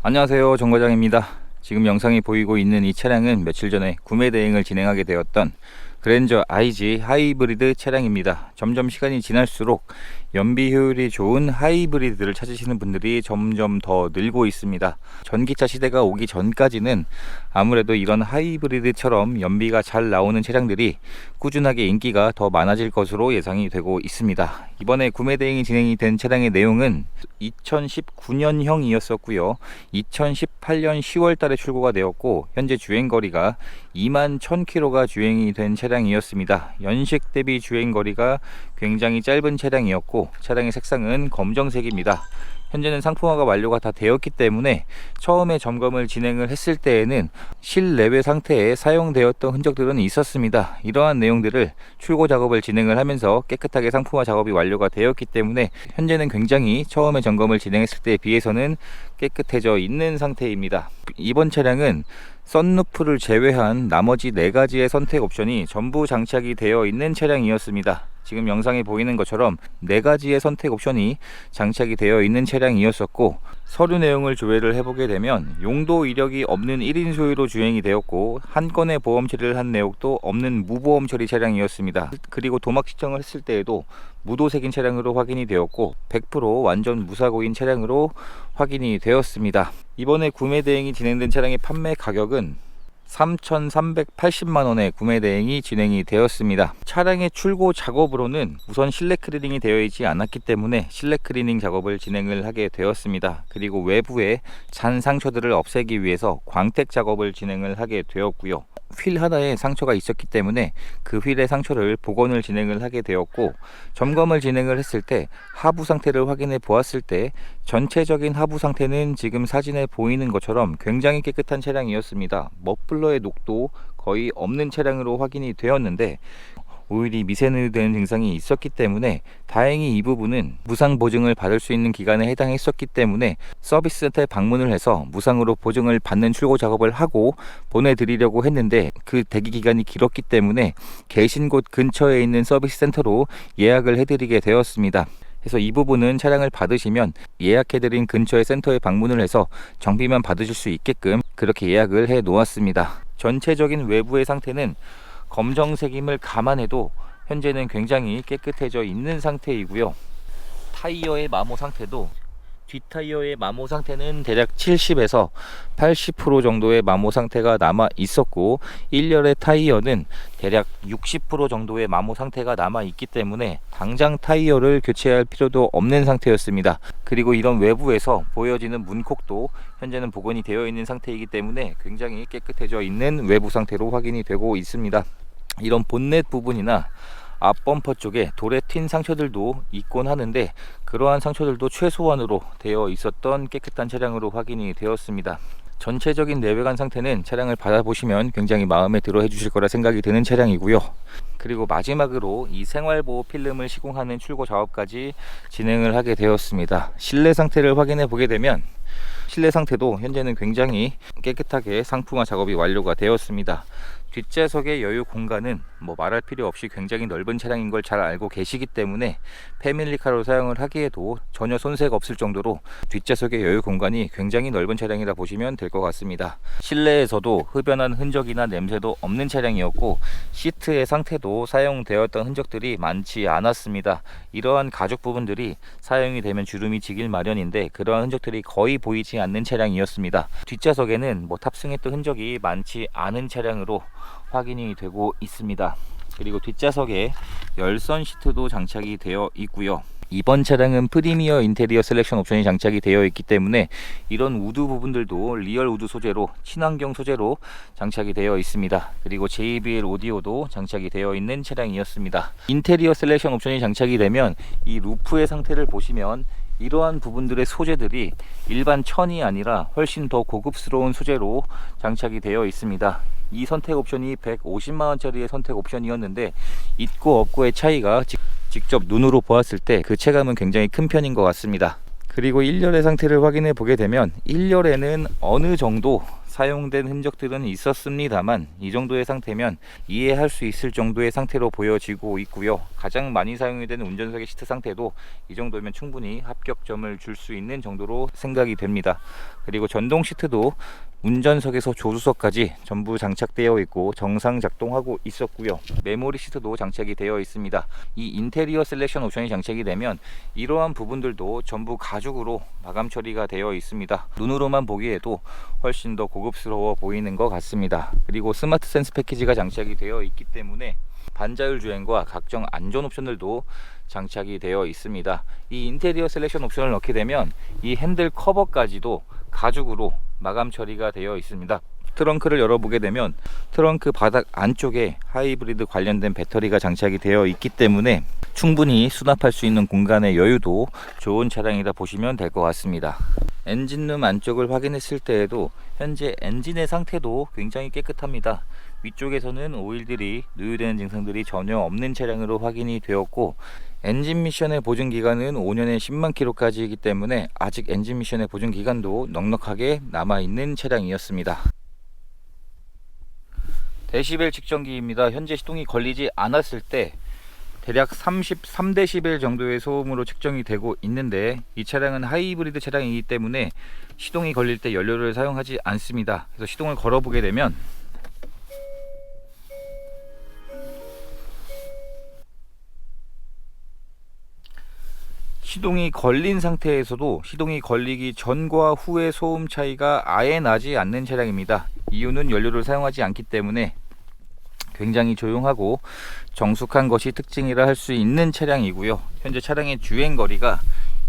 안녕하세요, 정과장입니다. 지금 영상이 보이고 있는 이 차량은 며칠 전에 구매 대행을 진행하게 되었던 그랜저 IG 하이브리드 차량입니다. 점점 시간이 지날수록 연비 효율이 좋은 하이브리드를 찾으시는 분들이 점점 더 늘고 있습니다. 전기차 시대가 오기 전까지는 아무래도 이런 하이브리드처럼 연비가 잘 나오는 차량들이 꾸준하게 인기가 더 많아질 것으로 예상이 되고 있습니다. 이번에 구매 대행이 진행이 된 차량의 내용은 2019년형이었었고요. 2018년 10월 달에 출고가 되었고 현재 주행거리가 21,000km가 주행이 된 차량이었습니다. 연식 대비 주행거리가 굉장히 짧은 차량이었고 차량의 색상은 검정색입니다. 현재는 상품화가 완료가 다 되었기 때문에 처음에 점검을 진행을 했을 때에는 실내외 상태에 사용되었던 흔적들은 있었습니다. 이러한 내용들을 출고 작업을 진행을 하면서 깨끗하게 상품화 작업이 완료가 되었기 때문에 현재는 굉장히 처음에 점검을 진행했을 때에 비해서는 깨끗해져 있는 상태입니다. 이번 차량은 썬루프를 제외한 나머지 4가지의 선택 옵션이 전부 장착이 되어 있는 차량이었습니다. 지금 영상에 보이는 것처럼 4가지의 선택 옵션이 장착이 되어 있는 차량이었었고 서류 내용을 조회를 해보게 되면 용도 이력이 없는 1인 소유로 주행이 되었고 한 건의 보험 처리를 한 내역도 없는 무보험 처리 차량이었습니다. 그리고 도막 시청을 했을 때에도 무도색인 차량으로 확인이 되었고 100% 완전 무사고인 차량으로 확인이 되었습니다. 이번에 구매 대행이 진행된 차량의 판매 가격은 3,380만원에 구매 대행이 진행이 되었습니다. 차량의 출고 작업으로는 우선 실내 클리닝이 되어 있지 않았기 때문에 실내 클리닝 작업을 진행을 하게 되었습니다. 그리고 외부에 잔 상처들을 없애기 위해서 광택 작업을 진행을 하게 되었고요. 휠 하나에 상처가 있었기 때문에 그 휠의 상처를 복원을 진행을 하게 되었고 점검을 진행을 했을 때 하부 상태를 확인해 보았을 때 전체적인 하부 상태는 지금 사진에 보이는 것처럼 굉장히 깨끗한 차량이었습니다. 머플러의 녹도 거의 없는 차량으로 확인이 되었는데 오일이 미세누되는 증상이 있었기 때문에 다행히 이 부분은 무상 보증을 받을 수 있는 기간에 해당했었기 때문에 서비스 센터에 방문을 해서 무상으로 보증을 받는 출고 작업을 하고 보내드리려고 했는데 그 대기 기간이 길었기 때문에 계신 곳 근처에 있는 서비스 센터로 예약을 해드리게 되었습니다. 그래서 이 부분은 차량을 받으시면 예약해드린 근처의 센터에 방문을 해서 정비만 받으실 수 있게끔 그렇게 예약을 해 놓았습니다. 전체적인 외부의 상태는 검정색임을 감안해도 현재는 굉장히 깨끗해져 있는 상태이고요. 타이어의 마모 상태도 뒷타이어의 마모 상태는 대략 70에서 80% 정도의 마모 상태가 남아 있었고 1열의 타이어는 대략 60% 정도의 마모 상태가 남아 있기 때문에 당장 타이어를 교체할 필요도 없는 상태였습니다. 그리고 이런 외부에서 보여지는 문콕도 현재는 복원이 되어 있는 상태이기 때문에 굉장히 깨끗해져 있는 외부 상태로 확인이 되고 있습니다. 이런 본넷 부분이나 앞범퍼 쪽에 돌에 튄 상처들도 있곤 하는데 그러한 상처들도 최소한으로 되어 있었던 깨끗한 차량으로 확인이 되었습니다. 전체적인 내외관 상태는 차량을 받아보시면 굉장히 마음에 들어 해주실 거라 생각이 드는 차량이고요. 그리고 마지막으로 이 생활보호 필름을 시공하는 출고 작업까지 진행을 하게 되었습니다. 실내 상태를 확인해 보게 되면 실내 상태도 현재는 굉장히 깨끗하게 상품화 작업이 완료가 되었습니다. 뒷좌석의 여유 공간은 말할 필요 없이 굉장히 넓은 차량인 걸 잘 알고 계시기 때문에 패밀리카로 사용을 하기에도 전혀 손색 없을 정도로 뒷좌석의 여유 공간이 굉장히 넓은 차량이라 보시면 될 것 같습니다. 실내에서도 흡연한 흔적이나 냄새도 없는 차량이었고 시트의 상태도 사용되었던 흔적들이 많지 않았습니다. 이러한 가죽 부분들이 사용이 되면 주름이 지길 마련인데 그러한 흔적들이 거의 보이지 않는 차량이었습니다. 뒷좌석에는 탑승했던 흔적이 많지 않은 차량으로 확인이 되고 있습니다. 그리고 뒷좌석에 열선 시트도 장착이 되어 있고요. 이번 차량은 프리미어 인테리어 셀렉션 옵션이 장착이 되어 있기 때문에 이런 우드 부분들도 리얼 우드 소재로 친환경 소재로 장착이 되어 있습니다. 그리고 JBL 오디오도 장착이 되어 있는 차량이었습니다. 인테리어 셀렉션 옵션이 장착이 되면 이 루프의 상태를 보시면 이러한 부분들의 소재들이 일반 천이 아니라 훨씬 더 고급스러운 소재로 장착이 되어 있습니다. 이 선택 옵션이 150만원짜리의 선택 옵션이었는데 있고 없고의 차이가 직접 눈으로 보았을 때 그 체감은 굉장히 큰 편인 것 같습니다. 그리고 1열의 상태를 확인해 보게 되면 1열에는 어느 정도 사용된 흔적들은 있었습니다만 이 정도의 상태면 이해할 수 있을 정도의 상태로 보여지고 있고요. 가장 많이 사용이 되는 운전석의 시트 상태도 이 정도면 충분히 합격점을 줄 수 있는 정도로 생각이 됩니다. 그리고 전동 시트도 운전석에서 조수석까지 전부 장착되어 있고 정상 작동하고 있었고요. 메모리 시트도 장착이 되어 있습니다. 이 인테리어 셀렉션 옵션이 장착이 되면 이러한 부분들도 전부 가죽으로 마감 처리가 되어 있습니다. 눈으로만 보기에도 훨씬 더 고급스러워 보이는 것 같습니다. 그리고 스마트 센스 패키지가 장착이 되어 있기 때문에 반자율 주행과 각종 안전 옵션들도 장착이 되어 있습니다. 이 인테리어 셀렉션 옵션을 넣게 되면 이 핸들 커버까지도 가죽으로 마감 처리가 되어 있습니다. 트렁크를 열어보게 되면 트렁크 바닥 안쪽에 하이브리드 관련된 배터리가 장착이 되어 있기 때문에 충분히 수납할 수 있는 공간의 여유도 좋은 차량이다 보시면 될 것 같습니다. 엔진룸 안쪽을 확인했을 때에도 현재 엔진의 상태도 굉장히 깨끗합니다. 위쪽에서는 오일들이 누유되는 증상들이 전혀 없는 차량으로 확인이 되었고, 엔진 미션의 보증 기간은 5년에 10만 킬로까지이기 때문에 아직 엔진 미션의 보증 기간도 넉넉하게 남아있는 차량이었습니다. 데시벨 측정기입니다. 현재 시동이 걸리지 않았을 때 대략 33데시벨 정도의 소음으로 측정이 되고 있는데, 이 차량은 하이브리드 차량이기 때문에 시동이 걸릴 때 연료를 사용하지 않습니다. 그래서 시동을 걸어보게 되면 시동이 걸린 상태에서도 시동이 걸리기 전과 후의 소음 차이가 아예 나지 않는 차량입니다. 이유는 연료를 사용하지 않기 때문에 굉장히 조용하고 정숙한 것이 특징이라 할 수 있는 차량이고요. 현재 차량의 주행거리가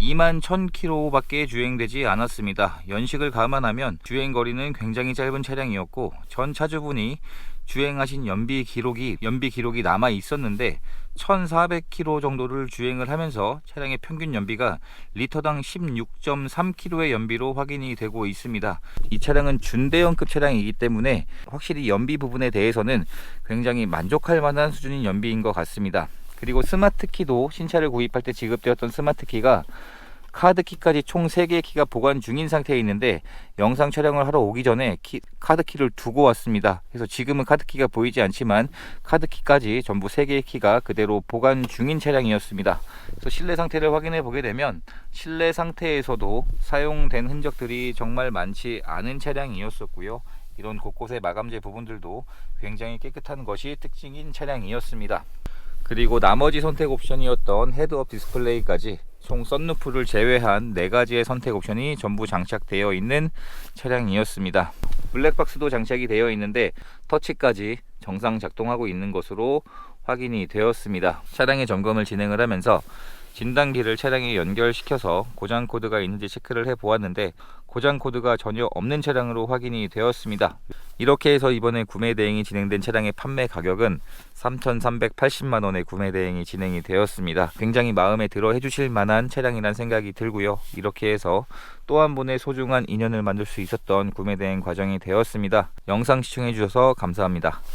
21,000km 밖에 주행되지 않았습니다. 연식을 감안하면 주행거리는 굉장히 짧은 차량이었고, 전 차주분이 주행하신 연비 기록이 남아 있었는데 1,400km 정도를 주행을 하면서 차량의 평균 연비가 리터당 16.3km의 연비로 확인이 되고 있습니다. 이 차량은 준대형급 차량이기 때문에 확실히 연비 부분에 대해서는 굉장히 만족할 만한 수준인 연비인 것 같습니다. 그리고 스마트키도 신차를 구입할 때 지급되었던 스마트키가 카드키까지 총 3개의 키가 보관 중인 상태에 있는데, 영상 촬영을 하러 오기 전에 카드키를 두고 왔습니다. 그래서 지금은 카드키가 보이지 않지만 카드키까지 전부 3개의 키가 그대로 보관 중인 차량이었습니다. 그래서 실내 상태를 확인해 보게 되면 실내 상태에서도 사용된 흔적들이 정말 많지 않은 차량이었었고요. 이런 곳곳의 마감재 부분들도 굉장히 깨끗한 것이 특징인 차량이었습니다. 그리고 나머지 선택 옵션이었던 헤드업 디스플레이까지 총 썬루프를 제외한 4가지의 선택 옵션이 전부 장착되어 있는 차량이었습니다. 블랙박스도 장착이 되어 있는데 터치까지 정상 작동하고 있는 것으로 확인이 되었습니다. 차량의 점검을 진행을 하면서 진단기를 차량에 연결시켜서 고장 코드가 있는지 체크를 해 보았는데 고장 코드가 전혀 없는 차량으로 확인이 되었습니다. 이렇게 해서 이번에 구매 대행이 진행된 차량의 판매 가격은 3,380만원의 구매 대행이 진행이 되었습니다. 굉장히 마음에 들어 해주실 만한 차량이란 생각이 들고요. 이렇게 해서 또 한 번의 소중한 인연을 만들 수 있었던 구매 대행 과정이 되었습니다. 영상 시청해 주셔서 감사합니다.